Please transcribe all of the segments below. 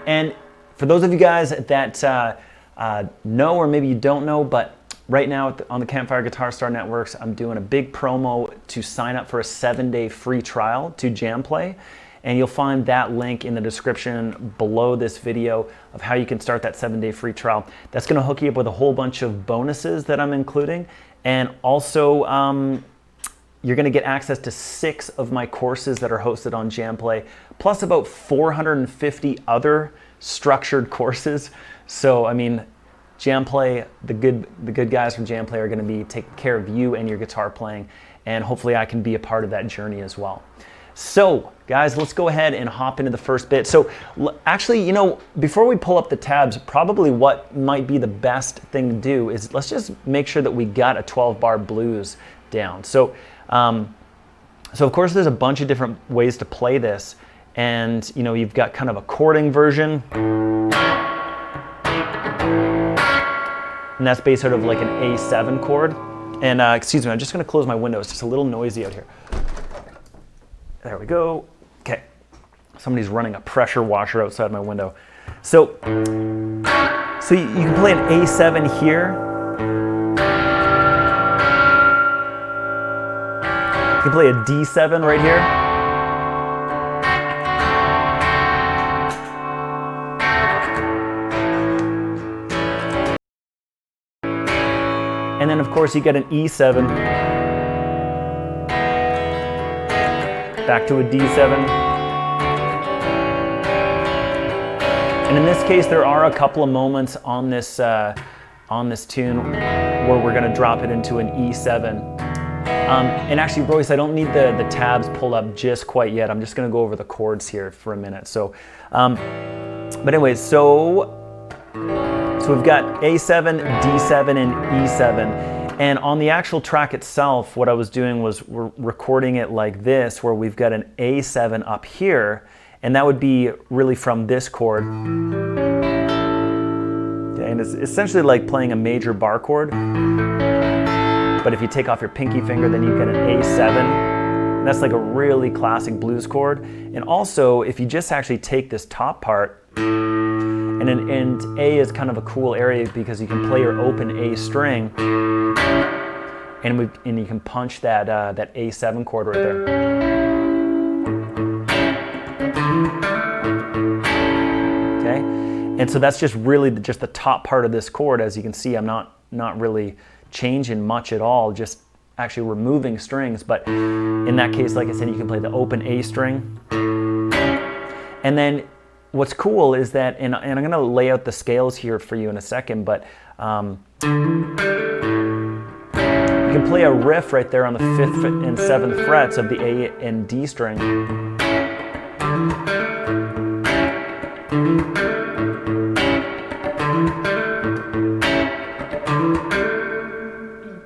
And for those of you guys that know, or maybe you don't know, but right now on the Campfire Guitar Star Networks, I'm doing a big promo to sign up for a 7-day free trial to JamPlay. And you'll find that link in the description below this video of how you can start that 7-day free trial. That's going to hook you up with a whole bunch of bonuses that I'm including. And also, you're going to get access to 6 of my courses that are hosted on JamPlay, plus about 450 other structured courses. So, I mean, JamPlay, the good guys from JamPlay are going to be taking care of you and your guitar playing. And hopefully I can be a part of that journey as well. So, guys, let's go ahead and hop into the first bit. So, actually, you know, before we pull up the tabs, probably what might be the best thing to do is let's just make sure that we got a 12-bar blues down. So, of course, there's a bunch of different ways to play this, and you know, you've got kind of a chording version, and that's based sort of like an A7 chord. And excuse me, I'm just going to close my window. It's just a little noisy out here. There we go. Okay. Somebody's running a pressure washer outside my window. So you can play an A7 here. You can play a D7 right here. And then of course you get an E7. Back to a D7. And in this case, there are a couple of moments on this tune where we're going to drop it into an E7. And actually, Royce, I don't need the tabs pulled up just quite yet. I'm just going to go over the chords here for a minute. So, but anyways, so we've got A7, D7, and E7. And on the actual track itself, what I was doing was we're recording it like this, where we've got an A7 up here, and that would be really from this chord. Okay, and it's essentially like playing a major bar chord. But if you take off your pinky finger, then you get an A7. And that's like a really classic blues chord. And also, if you just actually take this top part, and A is kind of a cool area because you can play your open A string, and you can punch that A7 chord right there. Okay, and so that's just really just the top part of this chord. As you can see, I'm not really changing much at all, just actually removing strings. But in that case, like I said, you can play the open A string, and then what's cool is that, and I'm going to lay out the scales here for you in a second, but you can play a riff right there on the 5th and 7th frets of the A and D string.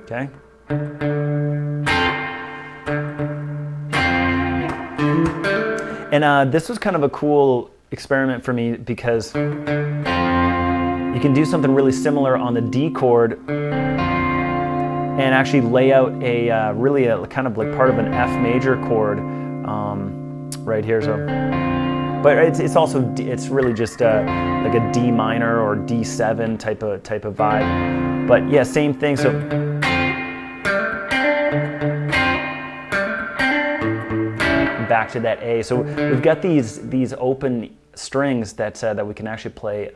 Okay. And this was kind of a cool experiment for me because you can do something really similar on the D chord and actually lay out a really kind of like part of an F major chord right here. So, but it's also, it's really just like a D minor or D7 type of vibe. But yeah, same thing. So back to that A. So we've got these open strings that we can actually play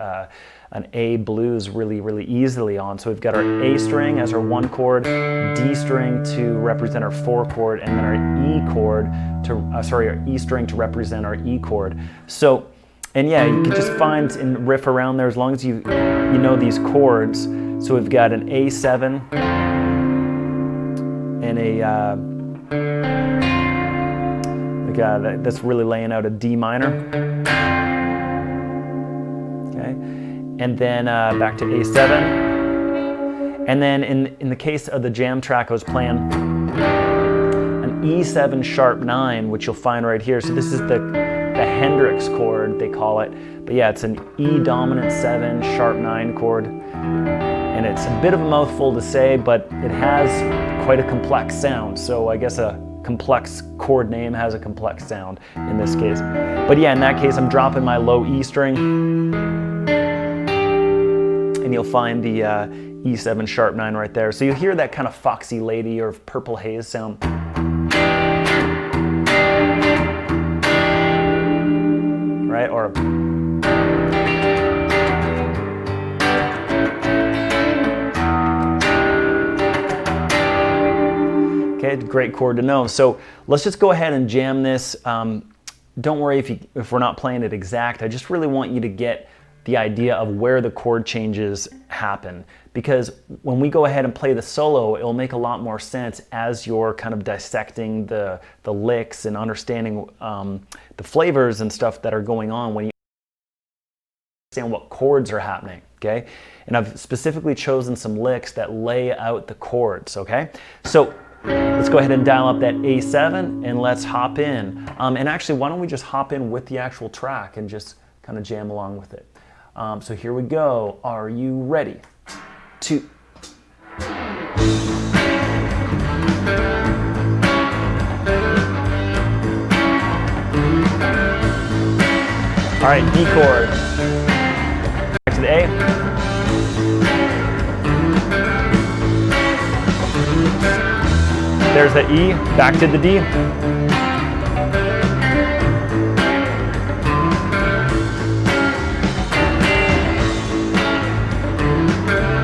an A blues really easily on. So we've got our A string as our 1 chord, D string to represent our 4 chord, and then our E chord to our E string to represent our E chord. So, and yeah, you can just find and riff around there as long as you know these chords. So we've got an A7 and that's really laying out a D minor. Okay, and then back to A7, and then in the case of the jam track, I was playing an E7 sharp 9, which you'll find right here. So this is the Hendrix chord, they call it, but yeah, it's an E dominant 7 sharp 9 chord, and it's a bit of a mouthful to say, but it has quite a complex sound. So I guess a complex chord name has a complex sound in this case. But yeah, in that case, I'm dropping my low E string, and you'll find the E7 sharp 9 right there. So you'll hear that kind of Foxy Lady or Purple Haze sound. Right? Or okay, great chord to know. So let's just go ahead and jam this. Don't worry if we're not playing it exact. I just really want you to get the idea of where the chord changes happen, because when we go ahead and play the solo, it'll make a lot more sense as you're kind of dissecting the licks and understanding the flavors and stuff that are going on when you understand what chords are happening, okay? And I've specifically chosen some licks that lay out the chords, okay? So let's go ahead and dial up that A7 and let's hop in. And actually, why don't we just hop in with the actual track and just kind of jam along with it. So here we go. Are you ready? 2. All right, D chord. Back to the A. There's the E, back to the D.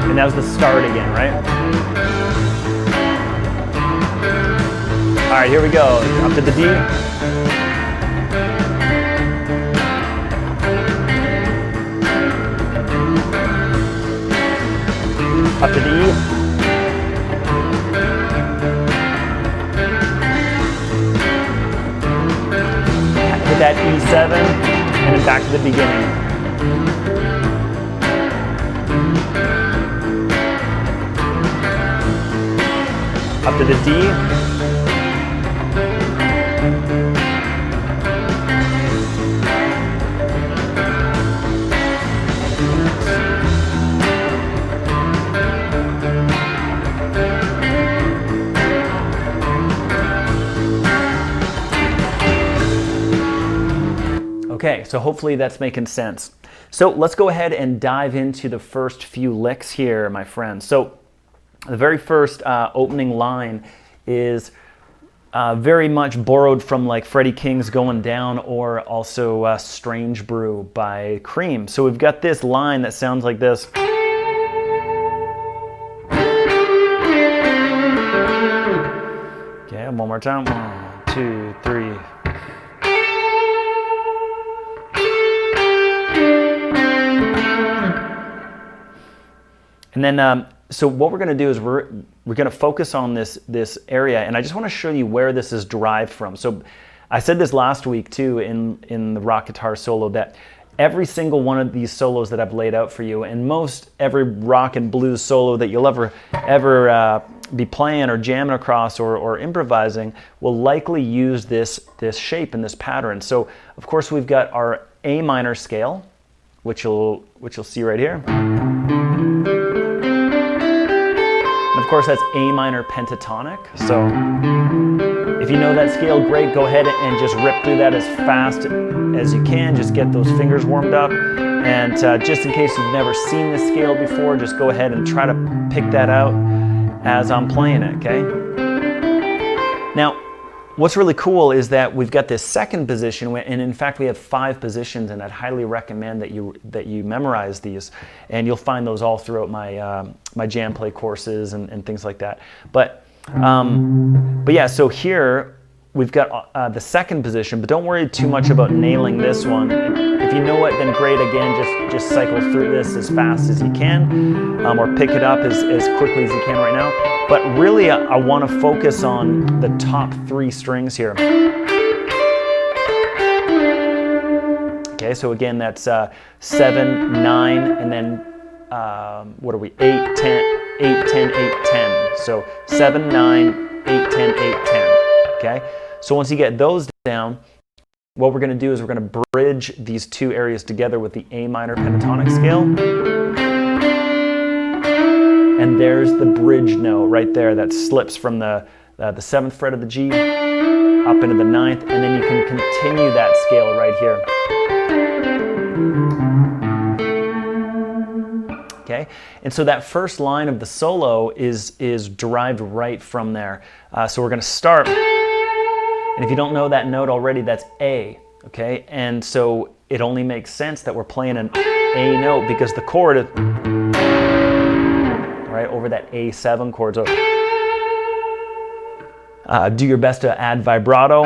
And that was the start again, right? All right, here we go. Up to the D. Up to the E. Hit that E7, and then back to the beginning. Up to the D. Okay, so hopefully that's making sense. So let's go ahead and dive into the first few licks here, my friends. So the very first opening line is very much borrowed from like Freddie King's Going Down, or also Strange Brew by Cream. So we've got this line that sounds like this. Okay, one more time. 1, 2, 3. And then, so what we're going to do is we're going to focus on this area, and I just want to show you where this is derived from. So I said this last week too in the rock guitar solo, that every single one of these solos that I've laid out for you, and most every rock and blues solo that you'll ever be playing or jamming across or improvising, will likely use this shape and this pattern. So of course we've got our A minor scale, which you'll see right here. And of course, that's A minor pentatonic. So if you know that scale, great. Go ahead and just rip through that as fast as you can. Just get those fingers warmed up. And just in case you've never seen this scale before, just go ahead and try to pick that out as I'm playing it, okay? Now, what's really cool is that we've got this second position, and in fact we have 5 positions, and I'd highly recommend that you memorize these, and you'll find those all throughout my my JamPlay courses and things like that. But yeah, so here we've got the second position, but don't worry too much about nailing this one. If you know it, then great. Again, just cycle through this as fast as you can, or pick it up as quickly as you can right now. But really, I want to focus on the top 3 strings here. Okay, so again, that's 7, 9, and then what are we? 8, 10, 8, 10, 8, 10. So 7, 9, 8, 10, 8, 10. Okay, so once you get those down, what we're going to do is we're going to bridge these 2 areas together with the A minor pentatonic scale. And there's the bridge note right there that slips from the 7th fret of the G up into the ninth, and then you can continue that scale right here. Okay, and so that first line of the solo is derived right from there. So we're going to start, and if you don't know that note already, that's A. Okay, and so it only makes sense that we're playing an A note because the chord is right over that A7 chord. So do your best to add vibrato.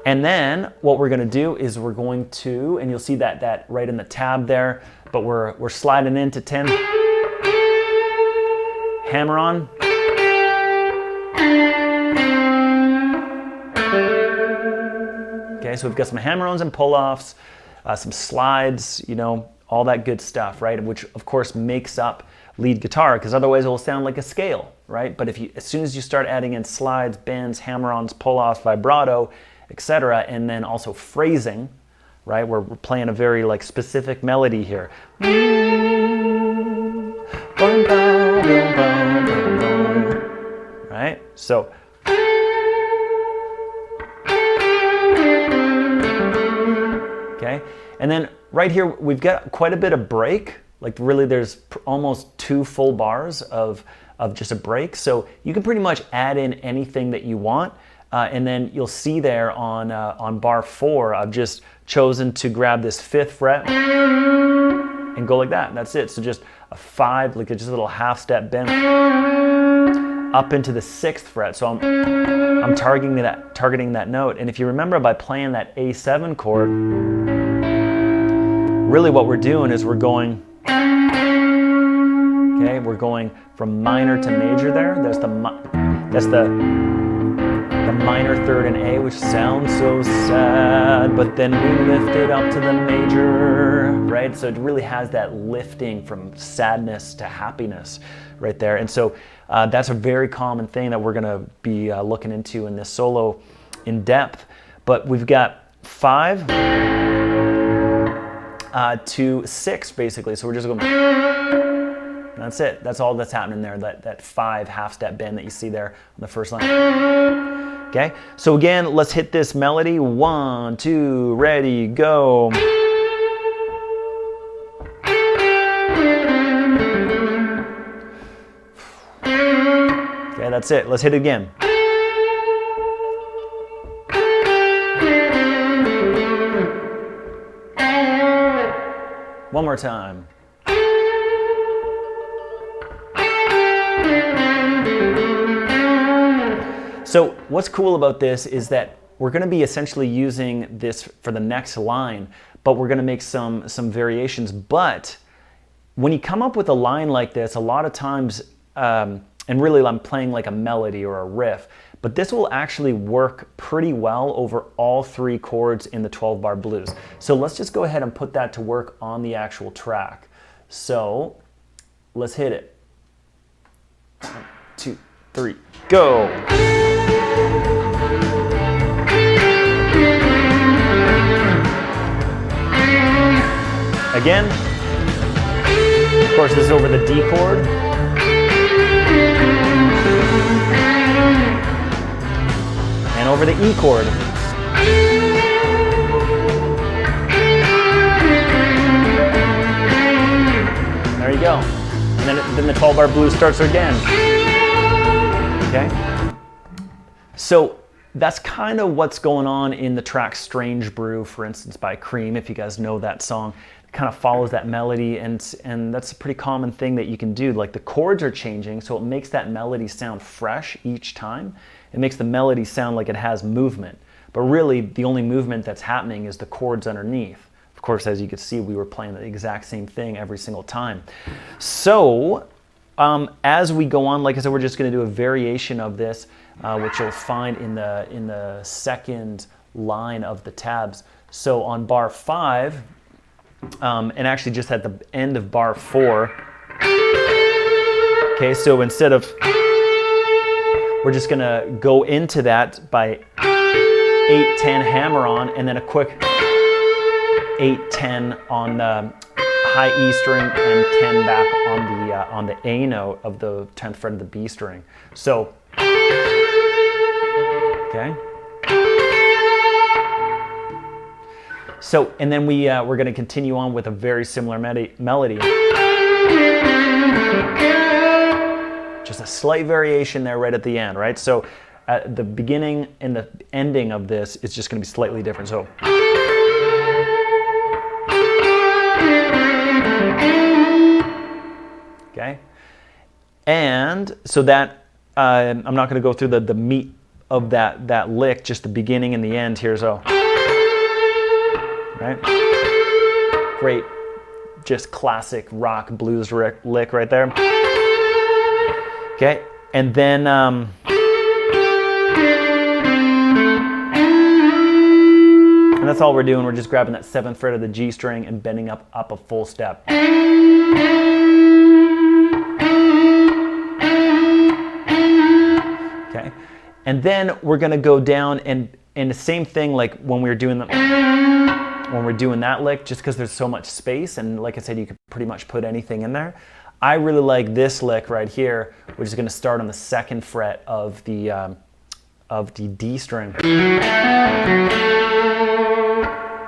And then what we're going to do is we're going to, and you'll see that right in the tab there, but we're sliding into 10. Hammer on. Okay, so we've got some hammer-ons and pull-offs, some slides, you know, all that good stuff, right? Which of course makes up lead guitar, because otherwise it will sound like a scale, right? But as soon as you start adding in slides, bends, hammer-ons, pull-offs, vibrato, etc., and then also phrasing, right? We're playing a very like specific melody here. Right? So okay, and then right here we've got quite a bit of break. Like really, there's almost 2 full bars of just a break. So you can pretty much add in anything that you want. And then you'll see there on bar 4, I've just chosen to grab this 5th fret and go like that. That's it. So just a 5, like just a little half step bend up into the 6th fret. So I'm targeting that note. And if you remember, by playing that A7 chord, really what we're doing is we're going, okay, we're going from minor to major there. That's the minor 3rd in A, which sounds so sad, but then we lift it up to the major, right? So it really has that lifting from sadness to happiness right there. And so that's a very common thing that we're going to be looking into in this solo in depth. But we've got 5 to 6 basically. So we're just going, that's it. That's all that's happening there, that 5 half step bend that you see there on the first line. Okay, so again, let's hit this melody. 1, 2, ready, go. Okay, that's it. Let's hit it again. One more time. So what's cool about this is that we're going to be essentially using this for the next line, but we're going to make some variations. But when you come up with a line like this, a lot of times, and really I'm playing like a melody or a riff, but this will actually work pretty well over all 3 chords in the 12-bar blues. So let's just go ahead and put that to work on the actual track. So let's hit it. 1, 2, 3, go. Again, of course, this is over the D chord. And over the E chord. There you go. And then the 12-bar blues starts again. Okay? So that's kind of what's going on in the track Strange Brew, for instance, by Cream, if you guys know that song. It kind of follows that melody, and that's a pretty common thing that you can do. Like the chords are changing, so it makes that melody sound fresh each time. It makes the melody sound like it has movement. But really, the only movement that's happening is the chords underneath. Of course, as you can see, we were playing the exact same thing every single time. So, as we go on, like I said, we're just going to do a variation of this, which you'll find in the second line of the tabs. So on bar 5, and actually just at the end of bar 4, okay, so instead of, we're just going to go into that by 8-10 hammer on, and then a quick 8-10 on the high E string and 10 back on the A note of the 10th fret of the B string. So Okay. So, and then we're going to continue on with a very similar melody. Just a slight variation there right at the end, right? So at the beginning and the ending of this is just going to be slightly different. So, okay. And so that, I'm not going to go through the meat of that lick, just the beginning and the end here. So, right? Great, just classic rock blues lick right there. Okay, and then and that's all we're doing. We're just grabbing that 7th fret of the G string and bending up a full step. Okay, and then we're gonna go down and the same thing like when we were doing that lick, just because there's so much space, and like I said, you could pretty much put anything in there. I really like this lick right here, which is going to start on the 2nd fret of the D string.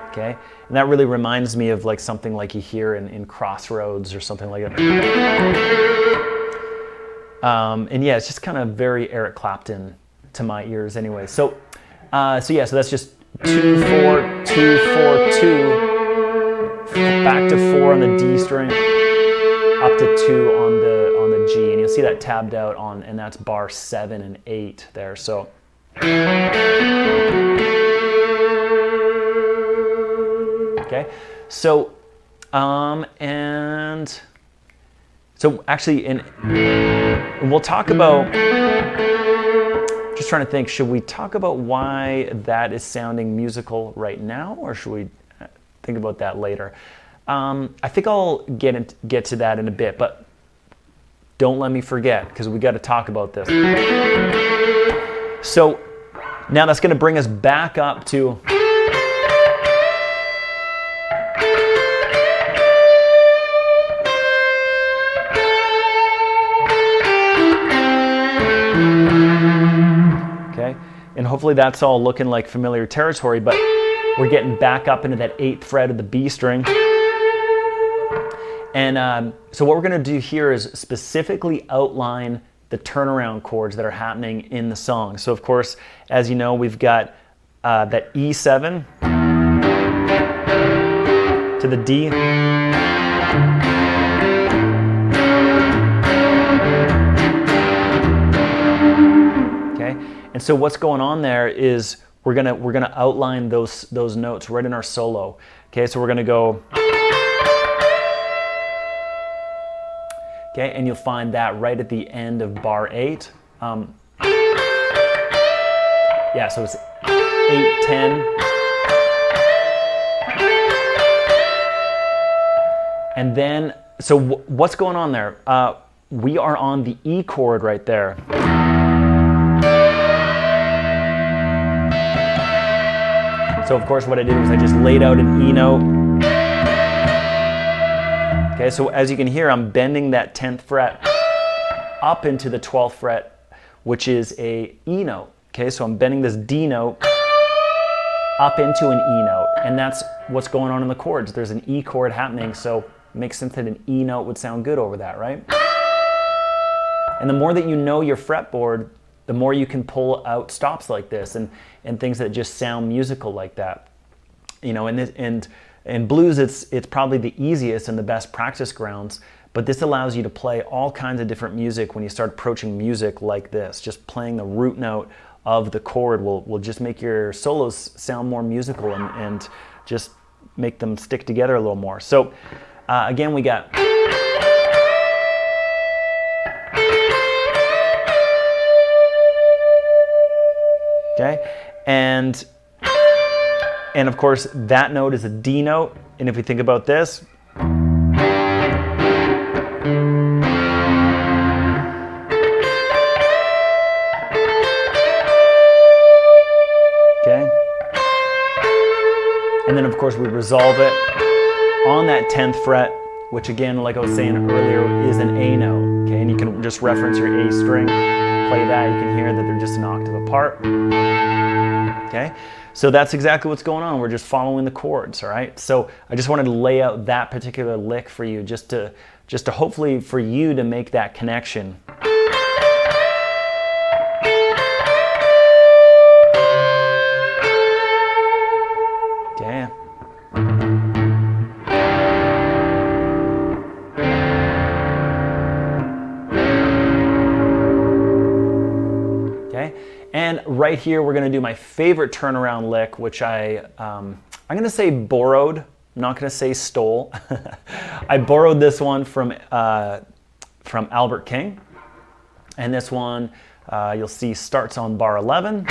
Okay, and that really reminds me of like something like you hear in Crossroads or something like that. And yeah, it's just kind of very Eric Clapton to my ears, anyway. So yeah, so that's just 2 4 2 4 2, back to 4 on the D string, up to 2 on the G, and you'll see that tabbed out on, and that's bar 7 and 8 there. So okay, so and so actually, and we'll talk about, just trying to think, should we talk about why that is sounding musical right now, or should we think about that later? I think I'll get to that in a bit, but don't let me forget, because we got to talk about this. So now that's going to bring us back up to okay, and hopefully that's all looking like familiar territory, but we're getting back up into that 8th fret of the B string. And so what we're going to do here is specifically outline the turnaround chords that are happening in the song. So of course, as you know, we've got that E7 to the D. Okay, and so what's going on there is we're gonna outline those notes right in our solo. Okay, so we're gonna go. Okay, and you'll find that right at the end of bar 8. Yeah, so it's 8, 10. And then, so what's going on there? We are on the E chord right there. So of course what I did was I just laid out an E note. Okay, so as you can hear, I'm bending that 10th fret up into the 12th fret, which is a E note. Okay, so I'm bending this D note up into an E note, and that's what's going on in the chords. There's an E chord happening, so it makes sense that an E note would sound good over that, right? And the more that you know your fretboard, the more you can pull out stops like this and things that just sound musical like that. You know, and in blues, it's probably the easiest and the best practice grounds, but this allows you to play all kinds of different music when you start approaching music like this. Just playing the root note of the chord will just make your solos sound more musical and just make them stick together a little more. So again, we got okay, and of course that note is a D note, and if we think about this, okay, and then of course we resolve it on that 10th fret, which again, like I was saying earlier, is an A note, okay, and you can just reference your A string. play that, you can hear that they're just an octave apart. Okay, so that's exactly what's going on. We're just following the chords, all right? So I just wanted to lay out that particular lick for you, just to hopefully for you to make that connection. Okay. Okay, and right here we're going to do my favorite turnaround lick, which I'm going to say borrowed. I'm not going to say stole. I borrowed this one from Albert King, and this one you'll see starts on bar 11.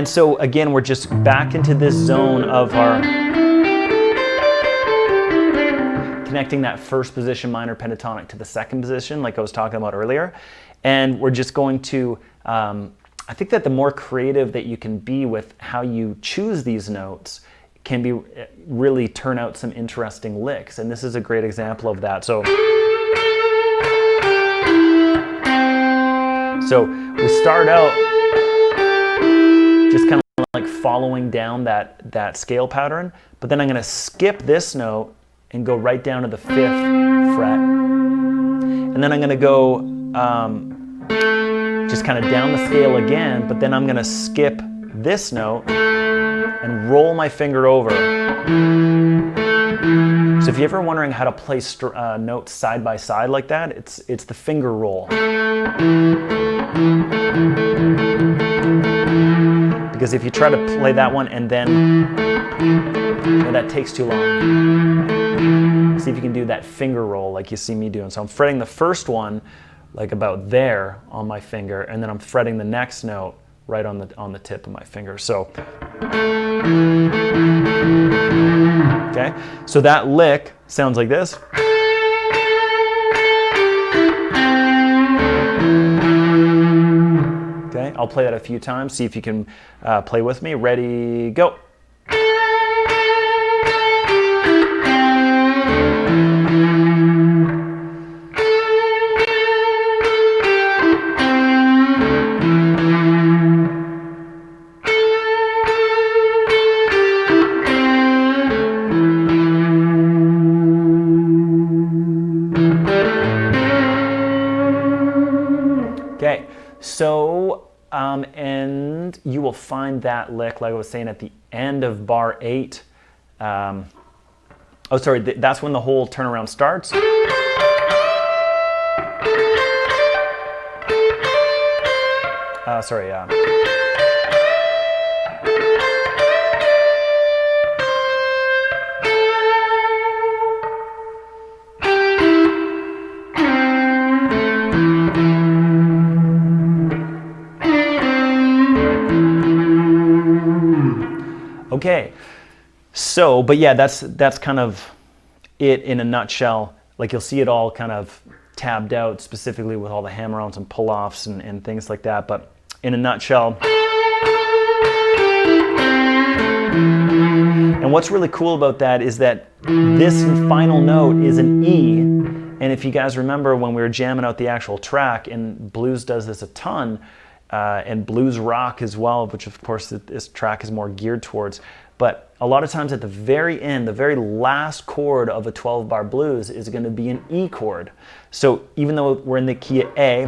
So again, we're just back into this zone of our connecting that first position minor pentatonic to the second position, like I was talking about earlier. And we're just going to, I think that the more creative that you can be with how you choose these notes can be really turn out some interesting licks. And this is a great example of that. So we start out just kind of like following down that scale pattern, but then I'm going to skip this note and go right down to the 5th fret. And then I'm going to go just kind of down the scale again, but then I'm going to skip this note and roll my finger over. So if you're ever wondering how to play notes side by side like that, it's the finger roll. Because if you try to play that one and then, that takes too long. See if you can do that finger roll like you see me doing. So I'm fretting the first one like about there on my finger, and then I'm fretting the next note right on the tip of my finger. So, okay, so that lick sounds like this. Okay, I'll play that a few times, see if you can play with me. Ready, go. Okay, so and you will find that lick, like I was saying, at the end of bar 8. Oh, sorry, that's when the whole turnaround starts. Sorry, Okay, so, but yeah, that's kind of it in a nutshell. Like you'll see it all kind of tabbed out specifically with all the hammer-ons and pull-offs and things like that, but in a nutshell. And what's really cool about that is that this final note is an E, and if you guys remember when we were jamming out the actual track, and blues does this a ton, and blues rock as well, which of course this track is more geared towards. But a lot of times at the very end, the very last chord of a 12-bar blues is going to be an E chord. So even though we're in the key of A,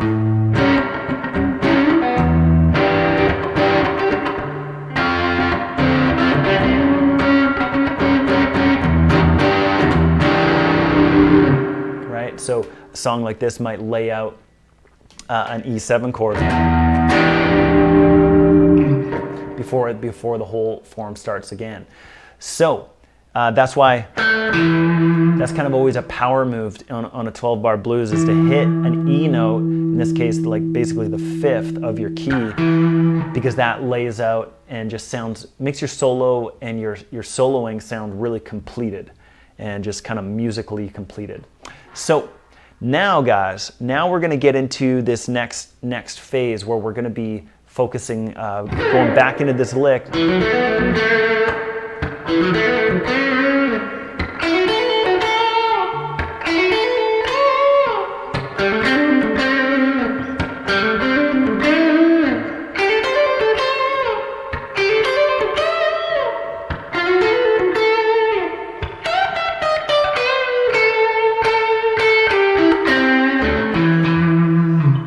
right? So a song like this might lay out an E7 chord before the whole form starts again. So that's why that's kind of always a power move on a 12-bar blues, is to hit an E note, in this case like basically the 5th of your key, because that lays out and just makes your solo and your soloing sound really completed and just kind of musically completed. So now guys, now we're going to get into this next phase where we're going to be focusing, going back into this lick.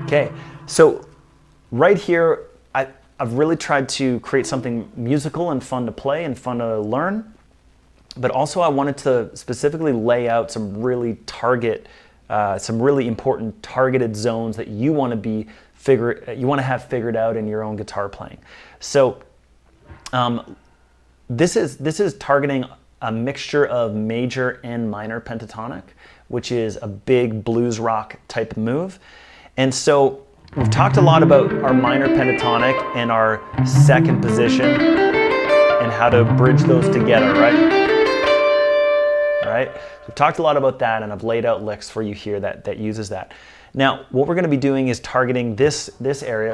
Okay, so right here, I've really tried to create something musical and fun to play and fun to learn, but also I wanted to specifically lay out some really some really important targeted zones that you want to have figured out in your own guitar playing. So this is targeting a mixture of major and minor pentatonic, which is a big blues rock type move. And so we've talked a lot about our minor pentatonic and our second position and how to bridge those together, right? All right? So we've talked a lot about that, and I've laid out licks for you here that uses that. Now, what we're going to be doing is targeting this area.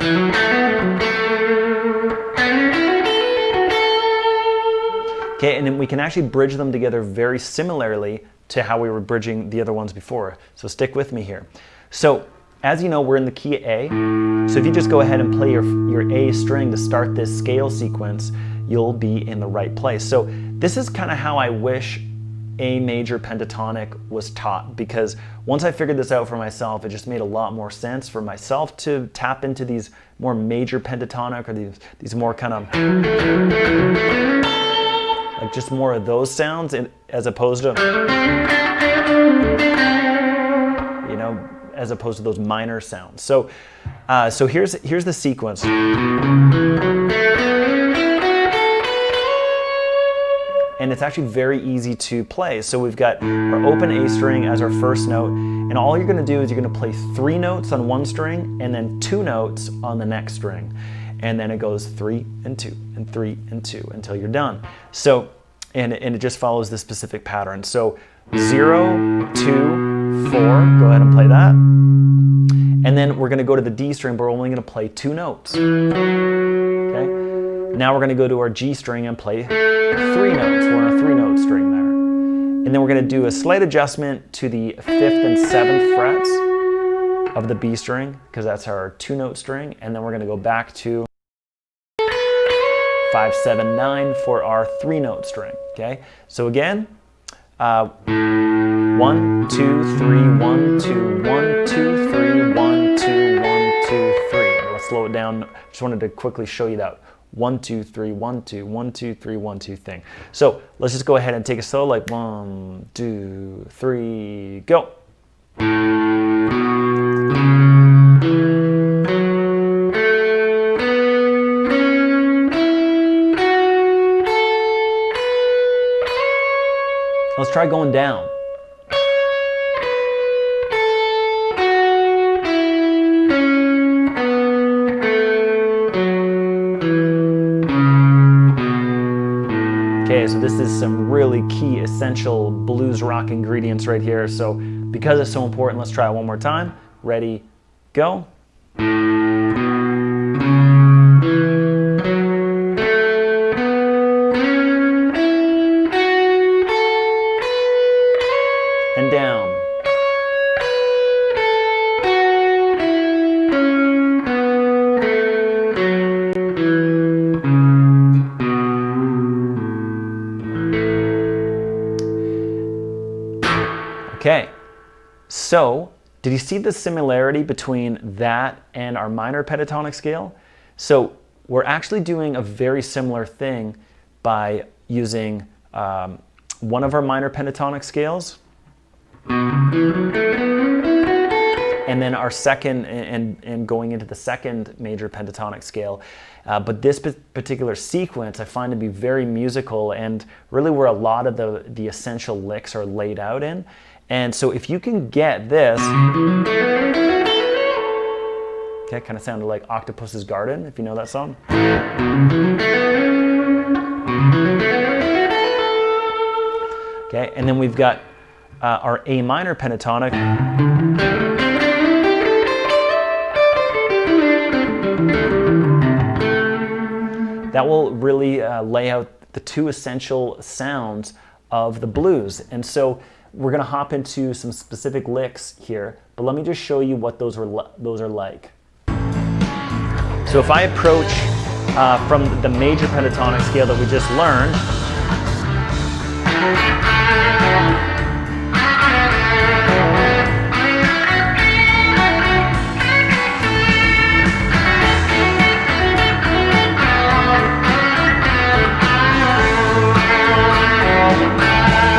Okay, and then we can actually bridge them together very similarly to how we were bridging the other ones before. So stick with me here. So as you know, we're in the key A. So if you just go ahead and play your A string to start this scale sequence, you'll be in the right place. So this is kind of how I wish A major pentatonic was taught, because once I figured this out for myself, it just made a lot more sense for myself to tap into these more major pentatonic, or these more kind of like just more of those sounds, as opposed to, you know, as opposed to those minor sounds. So so here's the sequence. And it's actually very easy to play. So we've got our open A string as our first note, and all you're gonna do is you're gonna play 3 notes on one string and then 2 notes on the next string. And then it goes 3 and 2 and 3 and 2 until you're done. So, and it just follows this specific pattern. So 0, 2, 4, go ahead and play that. And then we're gonna go to the D string, but we're only gonna play 2 notes, okay? Now we're gonna go to our G string and play 3 notes. We're on a 3-note string there. And then we're gonna do a slight adjustment to the 5th and 7th frets of the B string, because that's our 2-note string. And then we're gonna go back to 5, 7, 9 for our 3-note string, okay? So again, 1, 2, 3, 1, 2, 1, 2, 3, 1, 2, 1, 2, 3. Let's slow it down. Just wanted to quickly show you that 1, 2, 3, 1, 2, 1, 2, 3, 1, 2 thing. So let's just go ahead and take it slow, like 1, 2, 3, go. Let's try going down. Okay, so this is some really key, essential blues rock ingredients right here. So because it's so important, let's try it one more time. Ready, go. And down. Okay, so did you see the similarity between that and our minor pentatonic scale? So we're actually doing a very similar thing by using one of our minor pentatonic scales, and then our second, and going into the second major pentatonic scale. But this particular sequence I find to be very musical, and really where a lot of the essential licks are laid out in. And so if you can get this, okay, kind of sounded like Octopus's Garden, if you know that song. Okay, and then we've got our A minor pentatonic. that will really lay out the two essential sounds of the blues. And so we're going to hop into some specific licks here, but let me just show you what those are like. So if I approach from the major pentatonic scale that we just learned,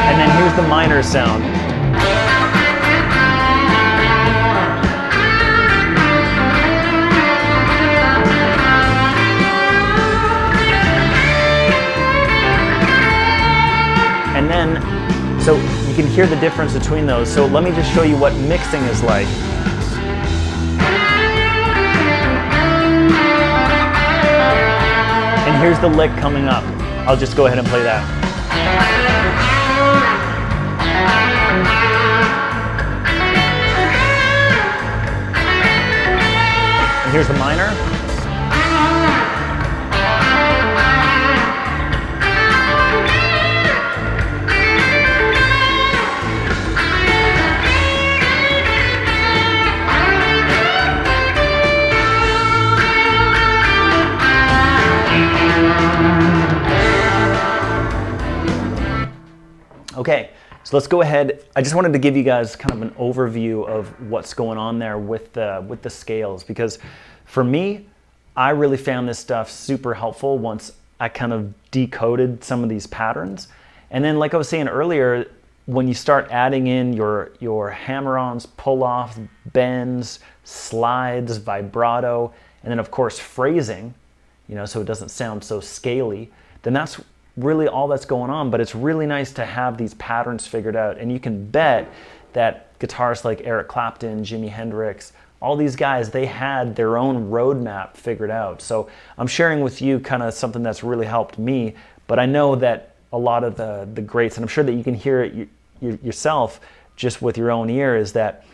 and then here's the minor sound. And then, so you can hear the difference between those. So let me just show you what mixing is like. And here's the lick coming up. I'll just go ahead and play that. And here's the minor. Okay, so let's go ahead. I just wanted to give you guys kind of an overview of what's going on there with the scales, because for me, I really found this stuff super helpful once I kind of decoded some of these patterns. And then, like I was saying earlier, when you start adding in your hammer-ons, pull-offs, bends, slides, vibrato, and then of course phrasing, you know, so it doesn't sound so scaly, then that's really all that's going on. But it's really nice to have these patterns figured out, and you can bet that guitarists like Eric Clapton, Jimi Hendrix, all these guys, they had their own roadmap figured out. So I'm sharing with you kind of something that's really helped me, but I know that a lot of the greats, and I'm sure that you can hear it yourself just with your own ear, is that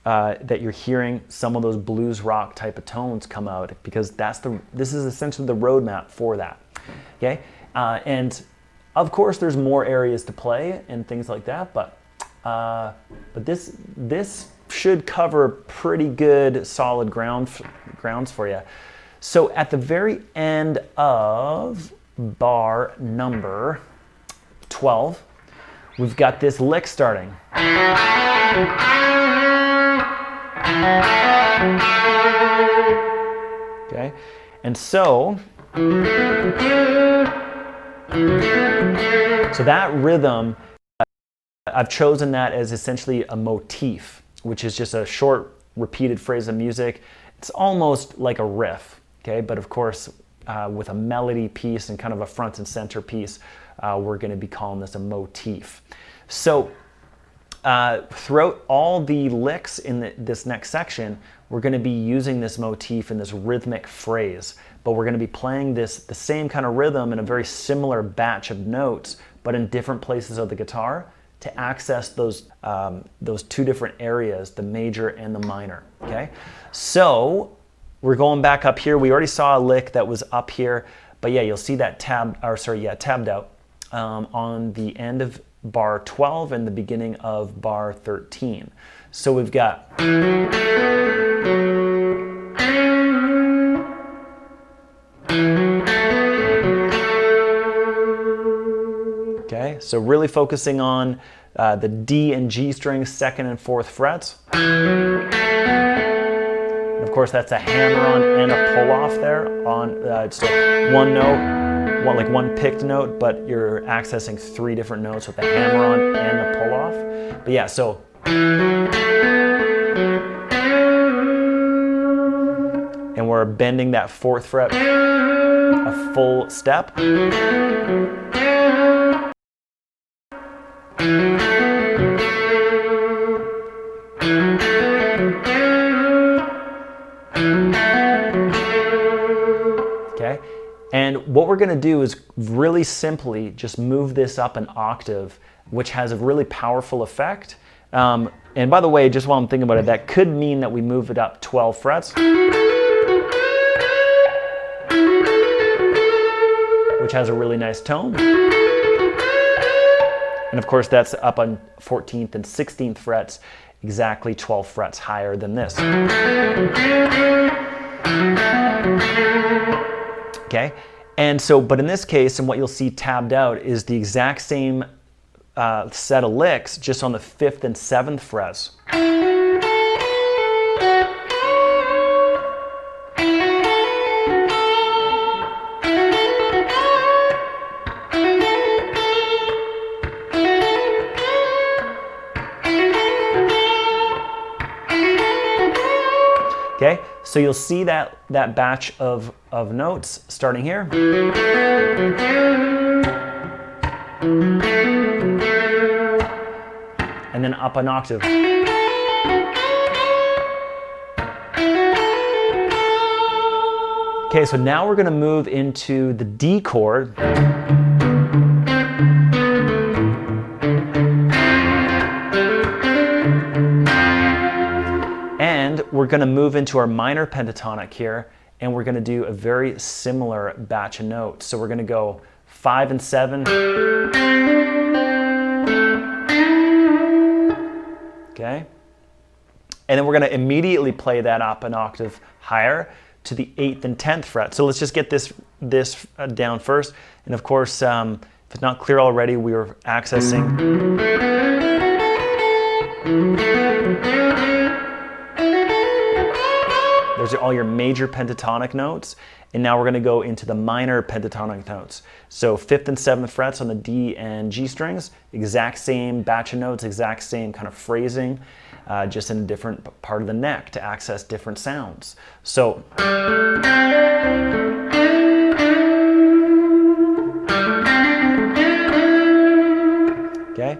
that you're hearing some of those blues rock type of tones come out, because this is essentially the roadmap for that. Okay. And of course, there's more areas to play and things like that, but this should cover pretty good, solid grounds for you. So at the very end of bar number 12, we've got this lick starting. Okay, and so that rhythm, I've chosen that as essentially a motif, which is just a short repeated phrase of music. It's almost like a riff, okay? But of course, with a melody piece and kind of a front and center piece, we're going to be calling this a motif. So throughout all the licks in this next section, we're going to be using this motif in this rhythmic phrase, but we're going to be playing the same kind of rhythm in a very similar batch of notes, but in different places of the guitar to access those two different areas, the major and the minor. Okay, so we're going back up here. We already saw a lick that was up here, but yeah, you'll see that tabbed out on the end of bar 12 and the beginning of bar 13. So we've got okay, so really focusing on the D and G strings, 2nd and 4th frets. And of course, that's a hammer-on and a pull-off there on so one note, one picked note, but you're accessing 3 different notes with the hammer-on and the pull-off. But yeah, so and we're bending that 4th fret a full step. Okay, and what we're going to do is really simply just move this up an octave, which has a really powerful effect. And by the way, just while I'm thinking about it, that could mean that we move it up 12 frets. which has a really nice tone. And of course, that's up on 14th and 16th frets, exactly 12 frets higher than this. Okay, and so, but in this case, and what you'll see tabbed out is the exact same set of licks, just on the 5th and 7th frets. Okay, so you'll see that batch of notes starting here. And then up an octave. Okay, so now we're going to move into the D chord. And we're going to move into our minor pentatonic here, and we're going to do a very similar batch of notes. So we're going to go 5 and 7. Okay? And then we're going to immediately play that up an octave higher to the 8th and 10th fret. So let's just get this down first. And of course, if it's not clear already, we were accessing. Those are all your major pentatonic notes. And now we're going to go into the minor pentatonic notes. So 5th and 7th frets on the D and G strings, exact same batch of notes, exact same kind of phrasing, just in a different part of the neck to access different sounds. So okay,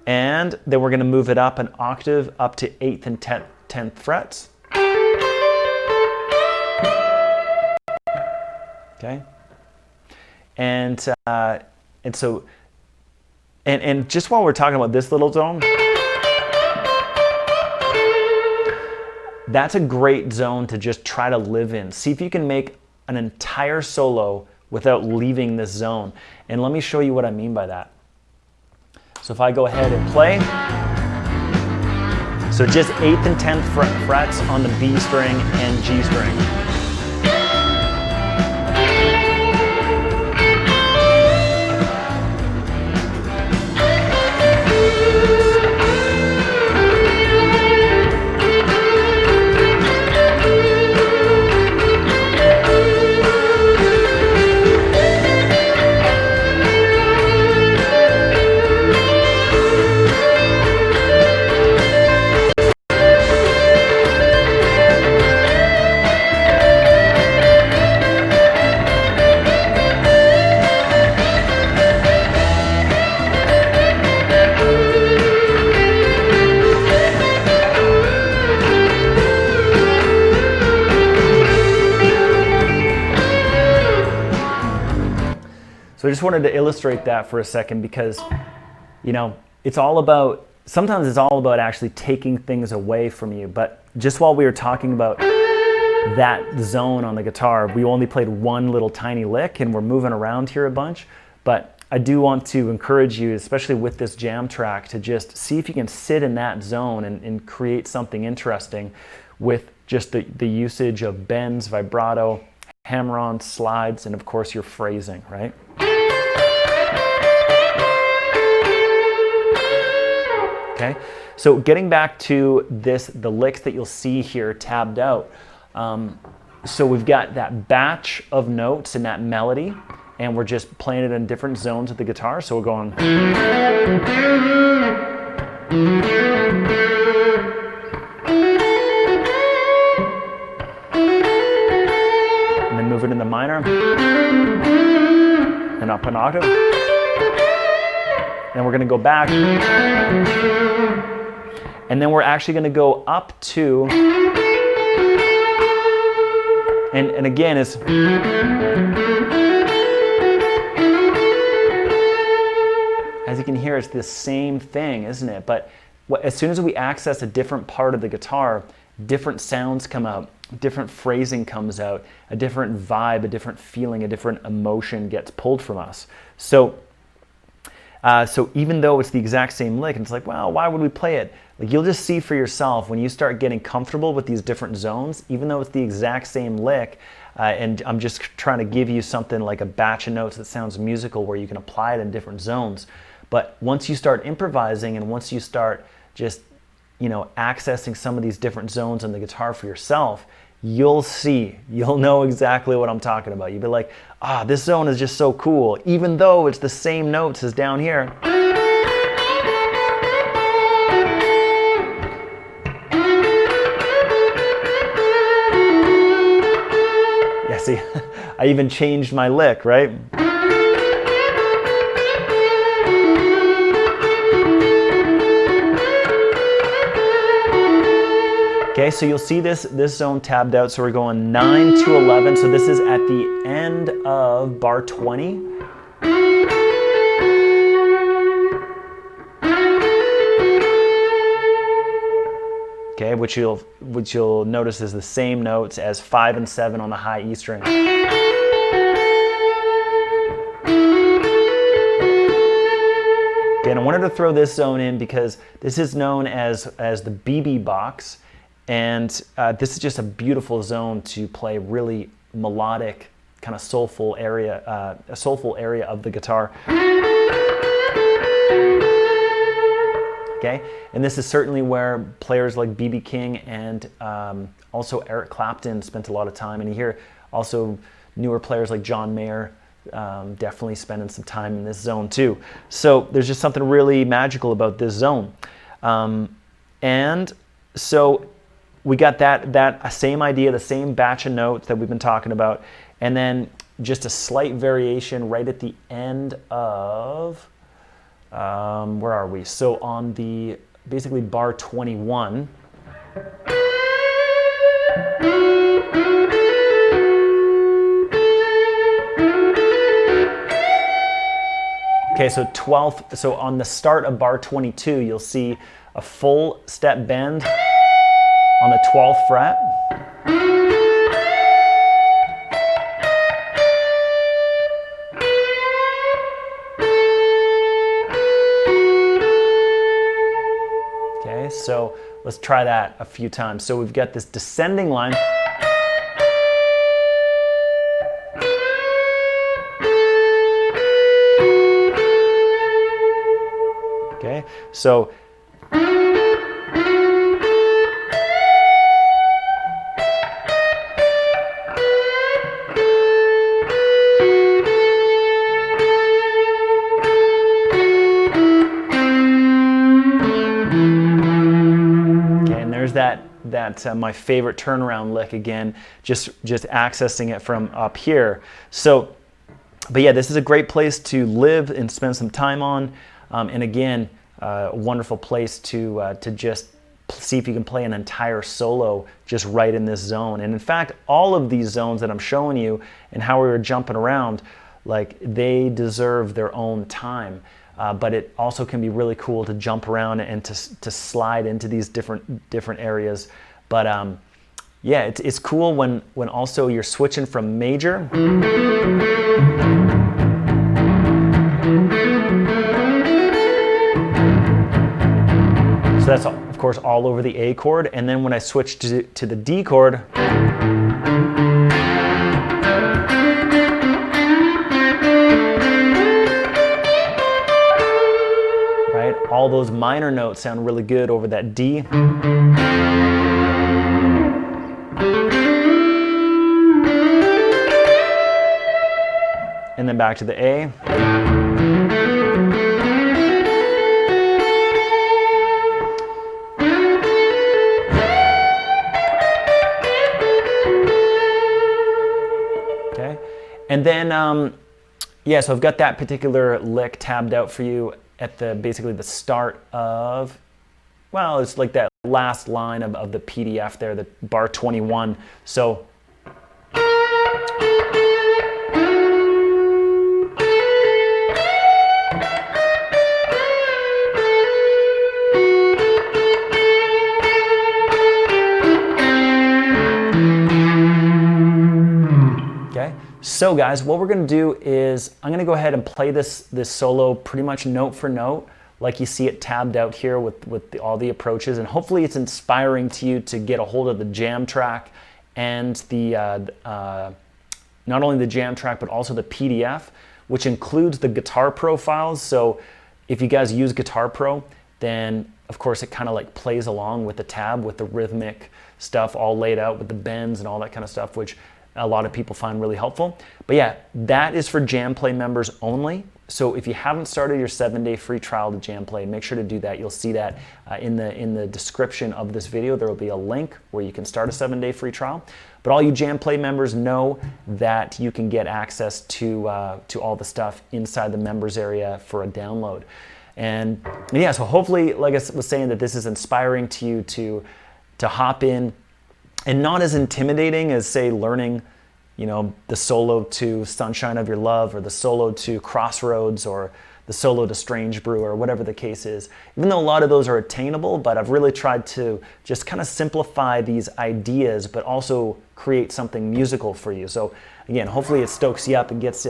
and then we're going to move it up an octave up to 8th and 10th frets. Okay, and so just while we're talking about this little zone, that's a great zone to just try to live in. See if you can make an entire solo without leaving this zone. And let me show you what I mean by that. So if I go ahead and play, so just 8th and 10th frets on the B string and G string. So I just wanted to illustrate that for a second because, you know, sometimes it's all about actually taking things away from you. But just while we were talking about that zone on the guitar, we only played one little tiny lick and we're moving around here a bunch. But I do want to encourage you, especially with this jam track, to just see if you can sit in that zone and create something interesting with just the usage of bends, vibrato, hammer-on, slides, and of course your phrasing, right? Okay, so getting back to the licks that you'll see here tabbed out. So we've got that batch of notes and that melody, and we're just playing it in different zones of the guitar. So we're going. And then move it in the minor, and up an octave. And we're going to go back. And then we're actually going to go up to, and again, it's, as you can hear, it's the same thing, isn't it? But as soon as we access a different part of the guitar, different sounds come out, different phrasing comes out, a different vibe, a different feeling, a different emotion gets pulled from us. So even though it's the exact same lick, and it's like, well, why would we play it? Like, you'll just see for yourself when you start getting comfortable with these different zones, even though it's the exact same lick, and I'm just trying to give you something like a batch of notes that sounds musical where you can apply it in different zones. But once you start improvising and once you start just, accessing some of these different zones on the guitar for yourself, you'll know exactly what I'm talking about. You'll be like, this zone is just so cool, even though it's the same notes as down here. Yeah, see, I even changed my lick, right? Okay, so you'll see this zone tabbed out, so we're going 9 to 11, so this is at the end of bar 20. Okay, which you'll notice is the same notes as 5 and 7 on the high E string. Okay, and I wanted to throw this zone in because this is known as the BB box. And this is just a beautiful zone to play really melodic, kind of soulful area, a soulful area of the guitar. Okay, and this is certainly where players like B.B. King and also Eric Clapton spent a lot of time. And you hear also newer players like John Mayer definitely spending some time in this zone too. So there's just something really magical about this zone. And so we got that same idea, the same batch of notes that we've been talking about, and then just a slight variation right at the end of, where are we? So on the, basically bar 21. Okay, so 12th, so on the start of bar 22, you'll see a full step bend on the 12th fret. Okay, so let's try that a few times. So we've got this descending line. Okay, so that my favorite turnaround lick again, just accessing it from up here. So, but yeah, this is a great place to live and spend some time on, and again, a wonderful place to just see if you can play an entire solo just right in this zone. And in fact, all of these zones that I'm showing you and how we were jumping around, like, they deserve their own time. But it also can be really cool to jump around and to slide into these different areas. But yeah, it's cool when also you're switching from major. So that's, of course, all over the A chord. And then when I switch to the D chord, all those minor notes sound really good over that D. And then back to the A. Okay. And then, yeah, so I've got that particular lick tabbed out for you at basically the start of, well, it's like that last line of the PDF there, the bar 21. So So guys, what we're gonna do is I'm gonna go ahead and play this solo pretty much note for note, like you see it tabbed out here with all the approaches, and hopefully it's inspiring to you to get a hold of the jam track and the not only the jam track but also the PDF, which includes the Guitar Pro files. So if you guys use Guitar Pro, then of course it kind of like plays along with the tab with the rhythmic stuff all laid out with the bends and all that kind of stuff, which a lot of people find really helpful. But yeah, that is for JamPlay members only. So if you haven't started your 7-day free trial to JamPlay, make sure to do that. You'll see that in the description of this video. There will be a link where you can start a 7-day free trial. But all you JamPlay members know that you can get access to all the stuff inside the members area for a download. And yeah, so hopefully, like I was saying, that this is inspiring to you to hop in, and not as intimidating as, say, learning, you know, the solo to Sunshine of Your Love, or the solo to Crossroads, or the solo to Strange Brew, or whatever the case is. Even though a lot of those are attainable, but I've really tried to just kind of simplify these ideas, but also create something musical for you. So again, hopefully it stokes you up and gets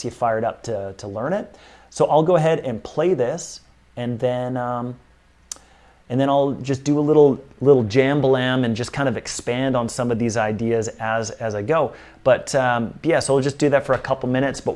you fired up to learn it. So I'll go ahead and play this, and then I'll just do a little jambalam and just kind of expand on some of these ideas as I go. But yeah, so I'll just do that for a couple minutes. But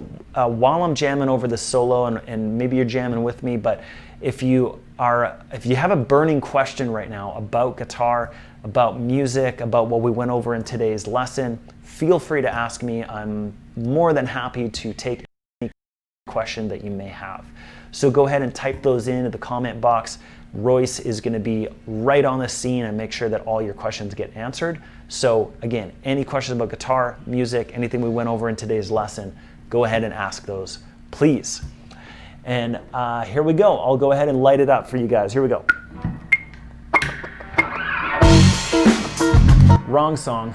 while I'm jamming over this solo, and maybe you're jamming with me, but if you have a burning question right now about guitar, about music, about what we went over in today's lesson, feel free to ask me. I'm more than happy to take any question that you may have. So go ahead and type those into the comment box. Royce is going to be right on the scene and make sure that all your questions get answered. So again, any questions about guitar, music, anything we went over in today's lesson, go ahead and ask those, please. And here we go. I'll go ahead and light it up for you guys. Here we go. Wrong song.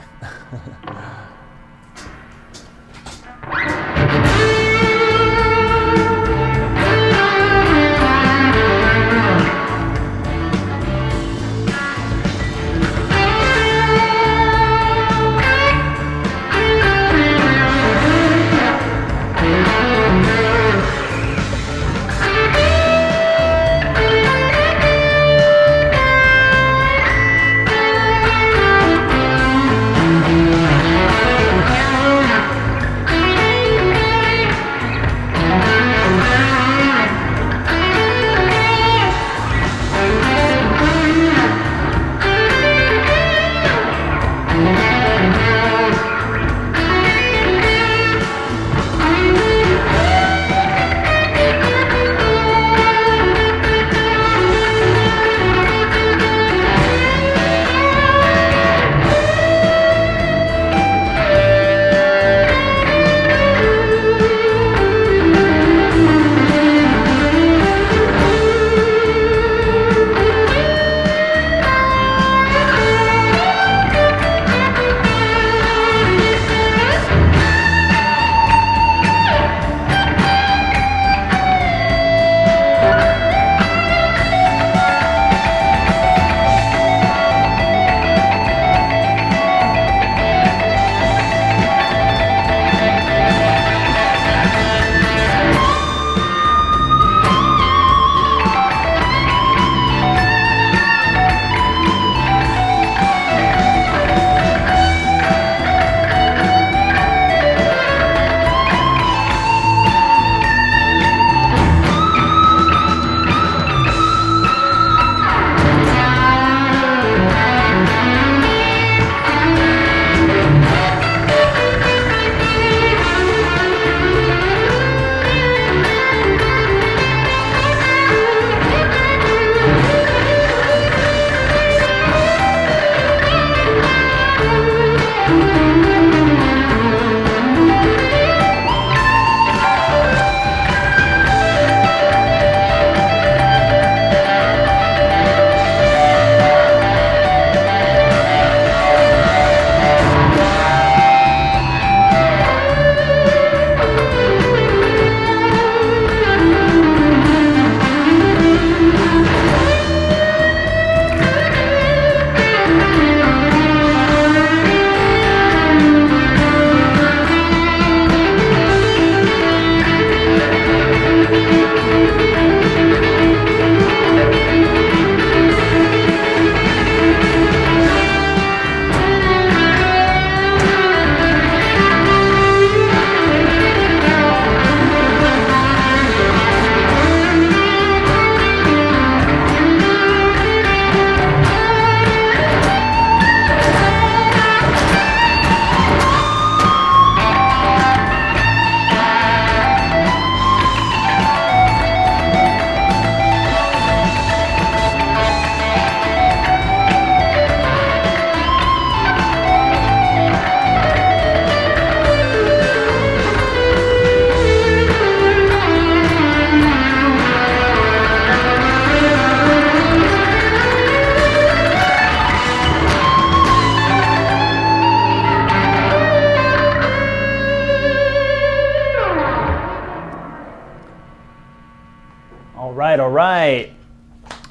right.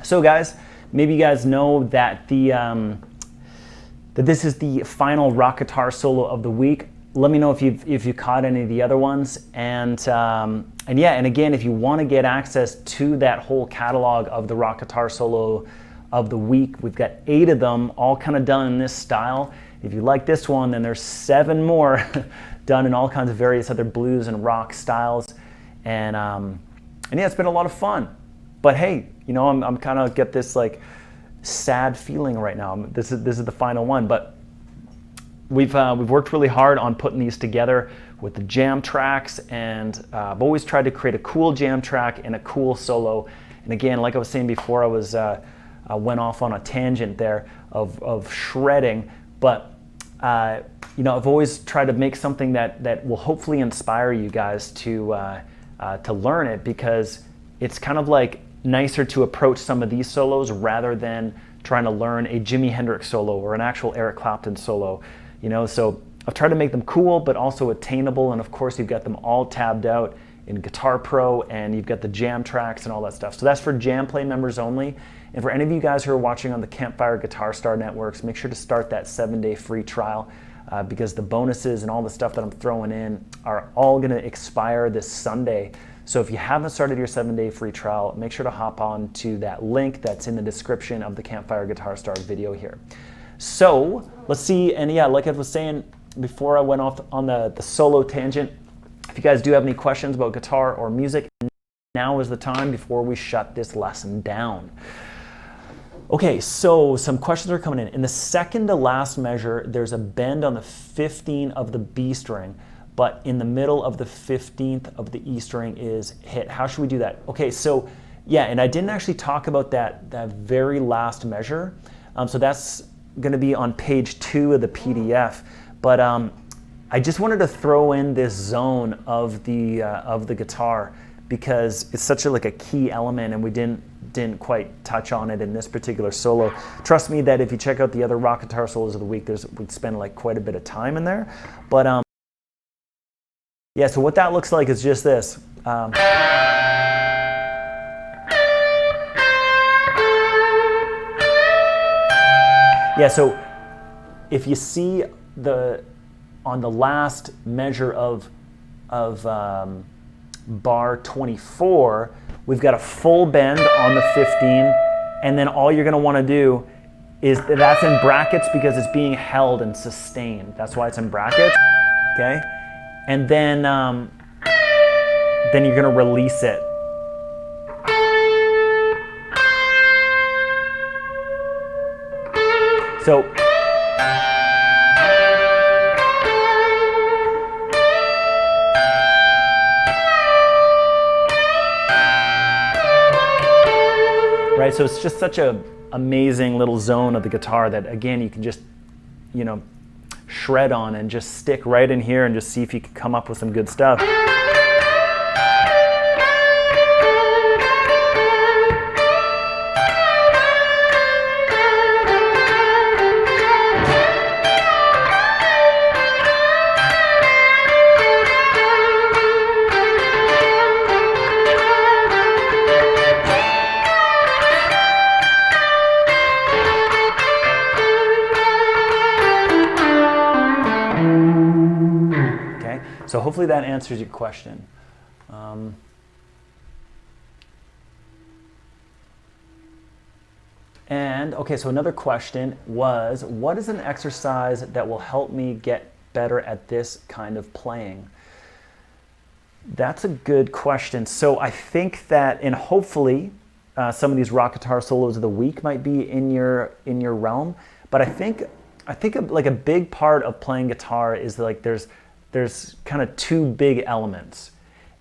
So guys, maybe you guys know that that this is the final rock guitar solo of the week. Let me know if you caught any of the other ones, and yeah, and again, if you want to get access to that whole catalog of the rock guitar solo of the week, we've got 8 of them, all kind of done in this style. If you like this one, then there's 7 more done in all kinds of various other blues and rock styles, and yeah, it's been a lot of fun. But hey, you know, I'm kind of get this like sad feeling right now. This is the final one, but we've worked really hard on putting these together with the jam tracks, and I've always tried to create a cool jam track and a cool solo. And again, like I was saying before, I went off on a tangent there of shredding, but you know, I've always tried to make something that will hopefully inspire you guys to learn it, because it's kind of like nicer to approach some of these solos rather than trying to learn a Jimi Hendrix solo or an actual Eric Clapton solo. You know, so I've tried to make them cool but also attainable, and of course you've got them all tabbed out in Guitar Pro, and you've got the jam tracks and all that stuff. So that's for JamPlay members only. And for any of you guys who are watching on the Campfire Guitar Star networks, make sure to start that 7-day free trial, because the bonuses and all the stuff that I'm throwing in are all going to expire this Sunday. So if you haven't started your 7-day free trial, make sure to hop on to that link that's in the description of the Campfire Guitar Star video here. So let's see, and yeah, like I was saying before I went off on the solo tangent, if you guys do have any questions about guitar or music, now is the time before we shut this lesson down. Okay, so some questions are coming in. In the second to last measure, there's a bend on the 15 of the B string, but in the middle of the 15th of the E string is hit. How should we do that? Okay, so yeah, and I didn't actually talk about that very last measure. So that's going to be on page 2 of the PDF, but I just wanted to throw in this zone of the guitar because it's such a key element, and we didn't quite touch on it in this particular solo. Trust me that if you check out the other rock guitar solos of the week, we'd spend like quite a bit of time in there. But yeah, so what that looks like is just this. Yeah, so if you see on the last measure of bar 24, we've got a full bend on the 15, and then all you're going to want to do is, that's in brackets because it's being held and sustained. That's why it's in brackets, okay? And then you're going to release it. So right, so it's just such an amazing little zone of the guitar that, again, you can just, you know, shred on and just stick right in here and just see if you can come up with some good stuff. So hopefully that answers your question. And okay, so another question was, what is an exercise that will help me get better at this kind of playing? That's a good question. So I think that, and hopefully some of these rock guitar solos of the week might be in your realm, but I think like a big part of playing guitar is like there's kind of 2 big elements,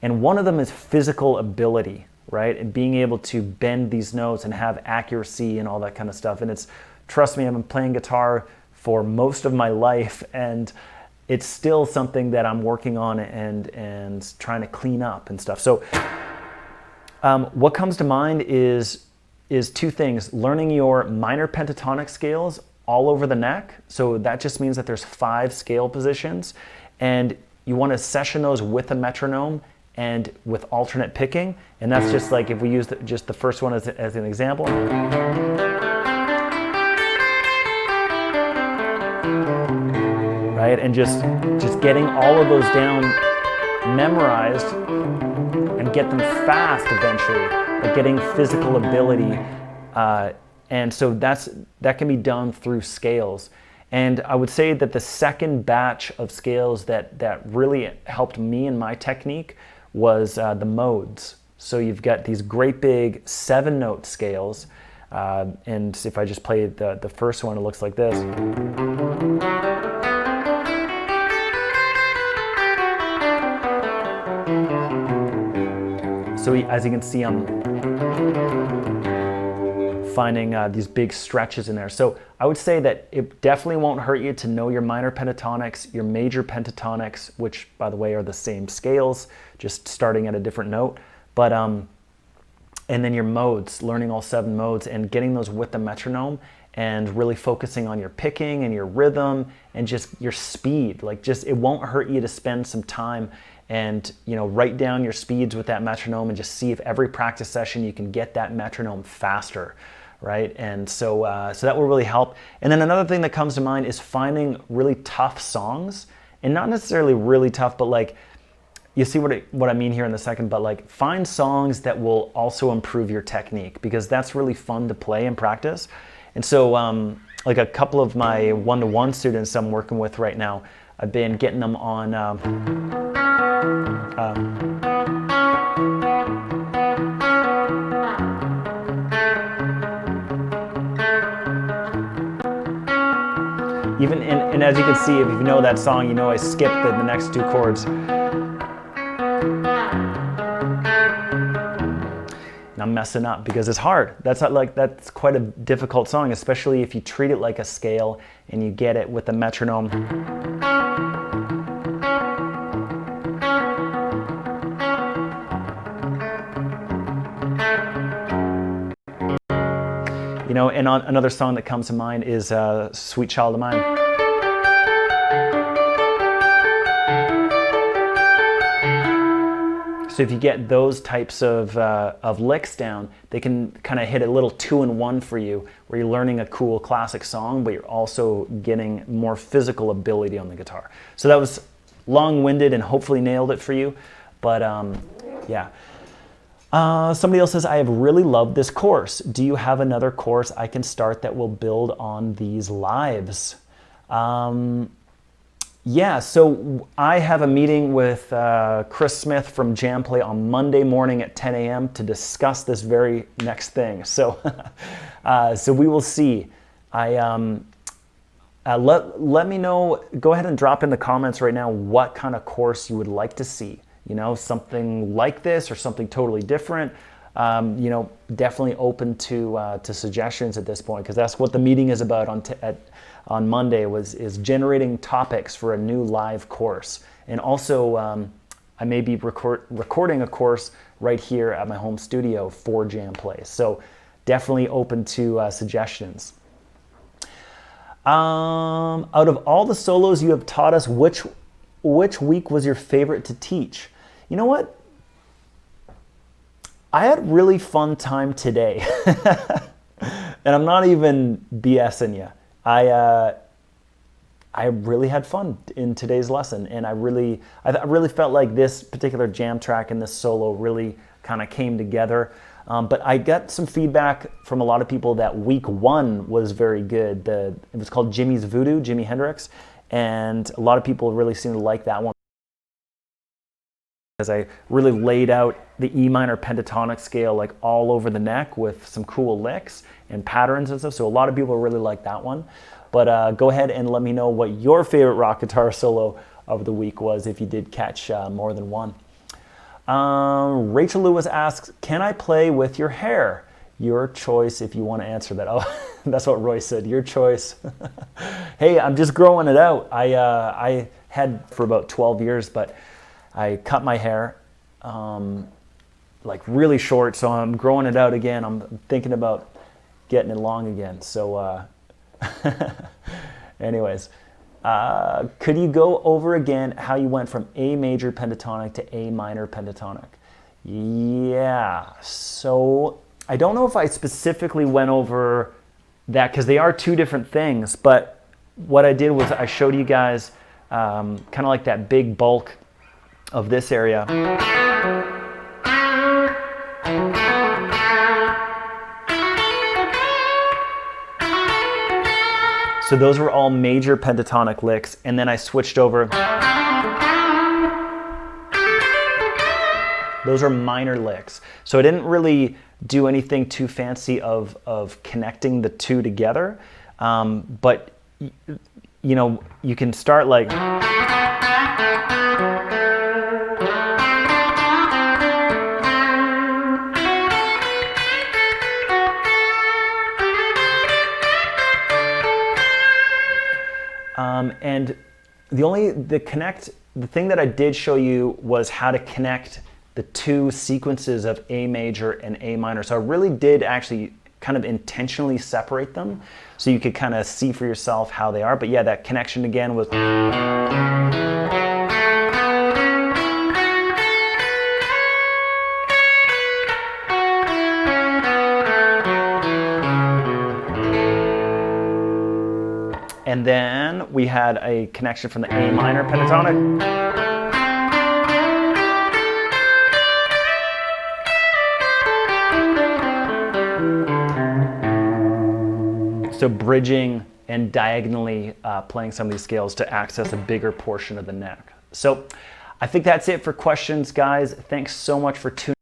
and one of them is physical ability, right? And being able to bend these notes and have accuracy and all that kind of stuff. And trust me, I've been playing guitar for most of my life, and it's still something that I'm working on and trying to clean up and stuff. So what comes to mind is 2 things: learning your minor pentatonic scales all over the neck. So that just means that there's 5 scale positions, and you want to session those with a metronome and with alternate picking. And that's just like, if we use just the first one as an example. Right? And just getting all of those down memorized and get them fast eventually, like getting physical ability. And so that can be done through scales. And I would say that the second batch of scales that really helped me in my technique was the modes. So you've got these great big 7-note scales. And if I just play the first one, it looks like this. So as you can see, I'm finding these big stretches in there. So I would say that it definitely won't hurt you to know your minor pentatonics, your major pentatonics, which by the way are the same scales, just starting at a different note. But and then your modes, learning all 7 modes and getting those with the metronome, and really focusing on your picking and your rhythm and just your speed. Like, just, it won't hurt you to spend some time and, you know, write down your speeds with that metronome and just see if every practice session you can get that metronome faster, right? And so so that will really help. And then another thing that comes to mind is finding really tough songs, and not necessarily really tough, but like, you see what I mean here in a second, but like, find songs that will also improve your technique, because that's really fun to play and practice. And so like a couple of my one-to-one students I'm working with right now, I've been getting them on even, and as you can see, if you know that song, you know I skipped the next 2 chords. And I'm messing up because it's hard. That's quite a difficult song, especially if you treat it like a scale and you get it with the metronome. You know, and another song that comes to mind is Sweet Child of Mine. So if you get those types of licks down, they can kind of hit a little 2-in-1 for you, where you're learning a cool classic song, but you're also getting more physical ability on the guitar. So that was long-winded and hopefully nailed it for you. But yeah. Somebody else says, I have really loved this course. Do you have another course I can start that will build on these lives? Yeah, so I have a meeting with Chris Smith from JamPlay on Monday morning at 10 a.m. to discuss this very next thing. So, so we will see. Let me know, go ahead and drop in the comments right now what kind of course you would like to see. You know, something like this or something totally different. You know, definitely open to suggestions at this point, because that's what the meeting is about on Monday, is generating topics for a new live course. And also, I may be recording a course right here at my home studio for JamPlay. So definitely open to suggestions. Out of all the solos you have taught us, which week was your favorite to teach? You know what? I had a really fun time today. And I'm not even BSing you. I really had fun in today's lesson, and I really felt like this particular jam track and this solo really kind of came together. But I got some feedback from a lot of people that week 1 was very good. It was called Jimmy's Voodoo, Jimi Hendrix, and a lot of people really seemed to like that one, because I really laid out the E minor pentatonic scale like all over the neck with some cool licks and patterns and stuff. So a lot of people really like that one. But go ahead and let me know what your favorite rock guitar solo of the week was, if you did catch more than one. Rachel Lewis asks, can I play with your hair? Your choice if you want to answer that. Oh, that's what Roy said, your choice. Hey, I'm just growing it out. I had for about 12 years, but I cut my hair like really short, so I'm growing it out again. I'm thinking about getting it long again. So anyways, Could you go over again how you went from A major pentatonic to A minor pentatonic? Yeah, so I don't know if I specifically went over that because they are two different things, but what I did was I showed you guys kind of like that big bulk of this area. So those were all major pentatonic licks, and then I switched over. Those are minor licks. So I didn't really do anything too fancy of connecting the two together, but you know, you can start like. And the thing that I did show you was how to connect the two sequences of A major and A minor. So I really did actually kind of intentionally separate them so you could kind of see for yourself how they are. But yeah, that connection again was. And then we had a connection from the A minor pentatonic. So bridging and diagonally playing some of these scales to access a bigger portion of the neck. So I think that's it for questions, guys. Thanks so much for tuning in.